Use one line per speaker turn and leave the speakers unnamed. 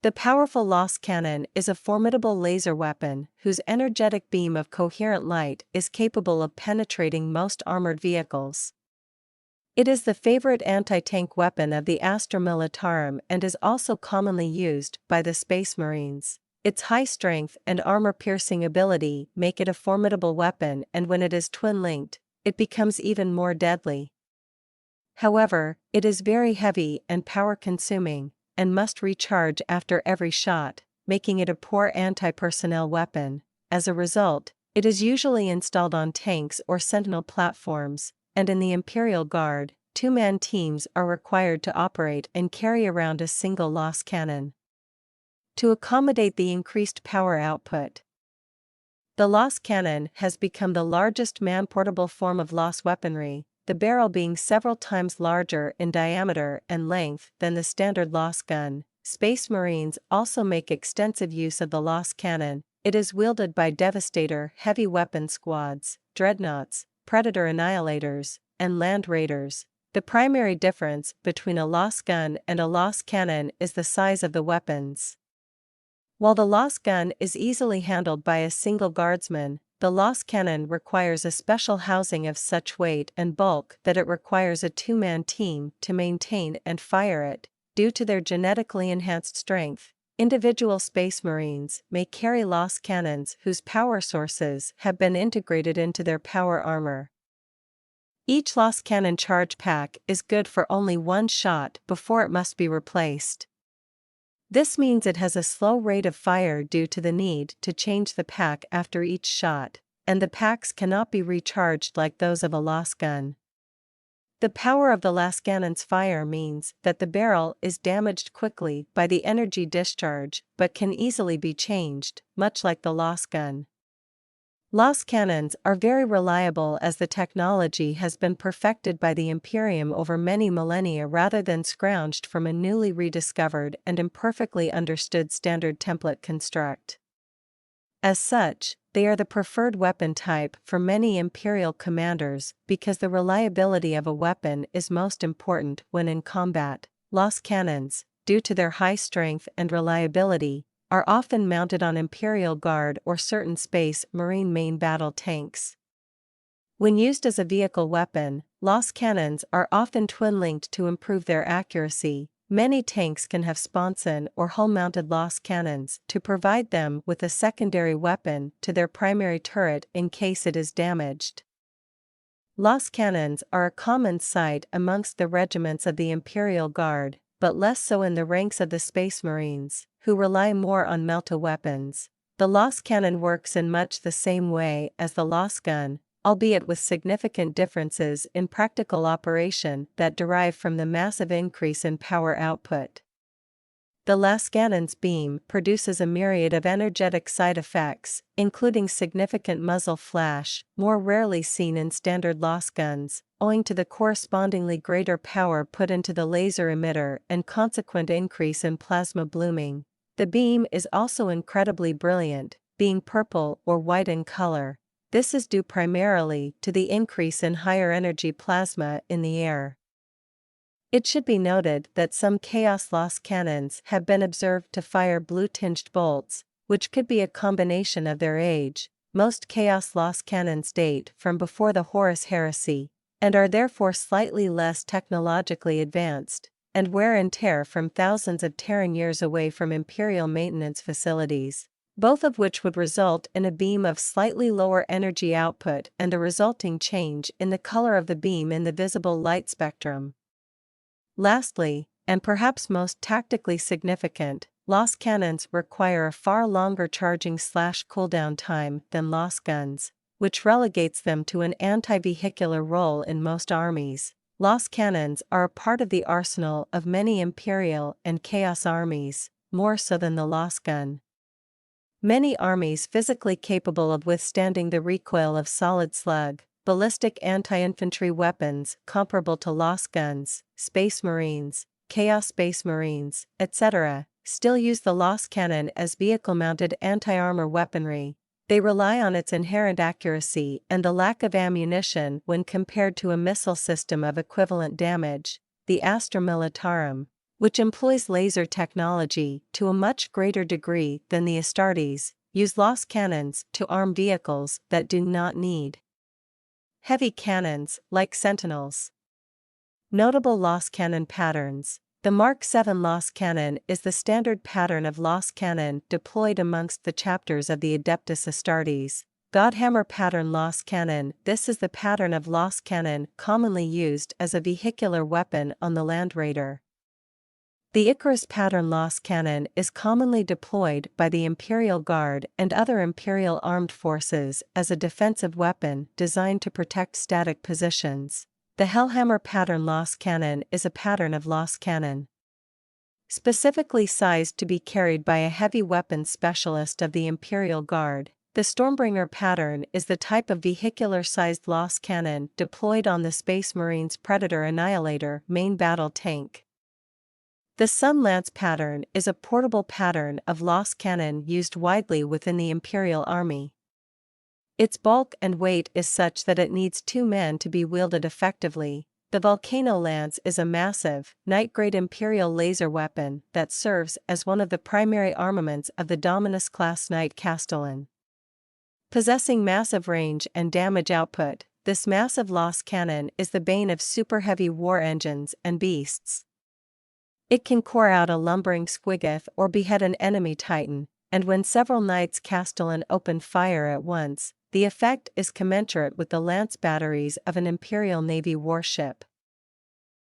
The powerful Lascannon is a formidable laser weapon whose energetic beam of coherent light is capable of penetrating most armored vehicles. It is the favorite anti-tank weapon of the Astra Militarum and is also commonly used by the Space Marines. Its high strength and armor-piercing ability make it a formidable weapon, and when it is twin-linked, it becomes even more deadly. However, it is very heavy and power-consuming, and must recharge after every shot, making it a poor anti-personnel weapon. As a result, it is usually installed on tanks or sentinel platforms, and in the Imperial Guard, two-man teams are required to operate and carry around a single Lascannon to accommodate the increased power output. The Lascannon has become the largest man-portable form of Las weaponry, the barrel being several times larger in diameter and length than the standard Lasgun. Space Marines also make extensive use of the Lascannon. It is wielded by Devastator heavy weapon squads, dreadnoughts, Predator annihilators, and land raiders. The primary difference between a Lasgun and a Lascannon is the size of the weapons. While the Lasgun is easily handled by a single guardsman, the Lascannon requires a special housing of such weight and bulk that it requires a two-man team to maintain and fire it. Due to their genetically enhanced strength, individual Space Marines may carry Lascannons whose power sources have been integrated into their power armor. Each Lascannon charge pack is good for only one shot before it must be replaced. This means it has a slow rate of fire due to the need to change the pack after each shot, and the packs cannot be recharged like those of a Lasgun. The power of the Lascannon's fire means that the barrel is damaged quickly by the energy discharge but can easily be changed, much like the Lasgun. Lascannons are very reliable as the technology has been perfected by the Imperium over many millennia rather than scrounged from a newly rediscovered and imperfectly understood standard template construct. As such, they are the preferred weapon type for many Imperial commanders because the reliability of a weapon is most important when in combat. Lascannons, due to their high strength and reliability, are often mounted on Imperial Guard or certain Space Marine main battle tanks. When used as a vehicle weapon, Lascannons are often twin-linked to improve their accuracy. Many tanks can have sponson or hull-mounted Lascannons to provide them with a secondary weapon to their primary turret in case it is damaged. Lascannons are a common sight amongst the regiments of the Imperial Guard, but less so in the ranks of the Space Marines, who rely more on melta-weapons. The Lascannon works in much the same way as the Lasgun, albeit with significant differences in practical operation that derive from the massive increase in power output. The Lascannon's beam produces a myriad of energetic side effects, including significant muzzle flash, more rarely seen in standard Lasguns, owing to the correspondingly greater power put into the laser emitter and consequent increase in plasma blooming. The beam is also incredibly brilliant, being purple or white in color. This is due primarily to the increase in higher energy plasma in the air. It should be noted that some Chaos Lascannons have been observed to fire blue-tinged bolts, which could be a combination of their age. Most Chaos Lascannons date from before the Horus Heresy, and are therefore slightly less technologically advanced, and wear and tear from thousands of Terran years away from Imperial maintenance facilities, both of which would result in a beam of slightly lower energy output and the resulting change in the color of the beam in the visible light spectrum. Lastly, and perhaps most tactically significant, Lascannons require a far longer charging/cooldown time than Lasguns, which relegates them to an anti-vehicular role in most armies. Lascannons are a part of the arsenal of many Imperial and Chaos armies, more so than the Lasgun. Many armies physically capable of withstanding the recoil of solid slug, ballistic anti-infantry weapons comparable to Lasguns, Space Marines, Chaos Space Marines, etc., still use the Lascannon as vehicle-mounted anti-armor weaponry. They rely on its inherent accuracy and the lack of ammunition when compared to a missile system of equivalent damage, the Astra Militarum. which employs laser technology to a much greater degree than the Astartes, use Lascannons to arm vehicles that do not need heavy cannons, like Sentinels. Notable Lascannon patterns. The Mark 7 Lascannon is the standard pattern of Lascannon deployed amongst the chapters of the Adeptus Astartes. WARHAMMER pattern Lascannon. This is the pattern of Lascannon commonly used as a vehicular weapon on the Land Raider. The Icarus pattern Lascannon is commonly deployed by the Imperial Guard and other Imperial armed forces as a defensive weapon designed to protect static positions. The Hellhammer pattern Lascannon is a pattern of Lascannon, specifically sized to be carried by a heavy weapons specialist of the Imperial Guard. The Stormbringer pattern is the type of vehicular-sized Lascannon deployed on the Space Marines' Predator Annihilator main battle tank. The Sun Lance pattern is a portable pattern of Lascannon used widely within the Imperial Army. Its bulk and weight is such that it needs 2 men to be wielded effectively. The Volcano Lance is a massive, knight-grade Imperial laser weapon that serves as one of the primary armaments of the Dominus-class Knight Castellan. Possessing massive range and damage output, this massive Lascannon is the bane of super-heavy war engines and beasts. It can core out a lumbering Squiggoth or behead an enemy Titan, and when several Knights Castellan open fire at once, the effect is commensurate with the lance batteries of an Imperial Navy warship.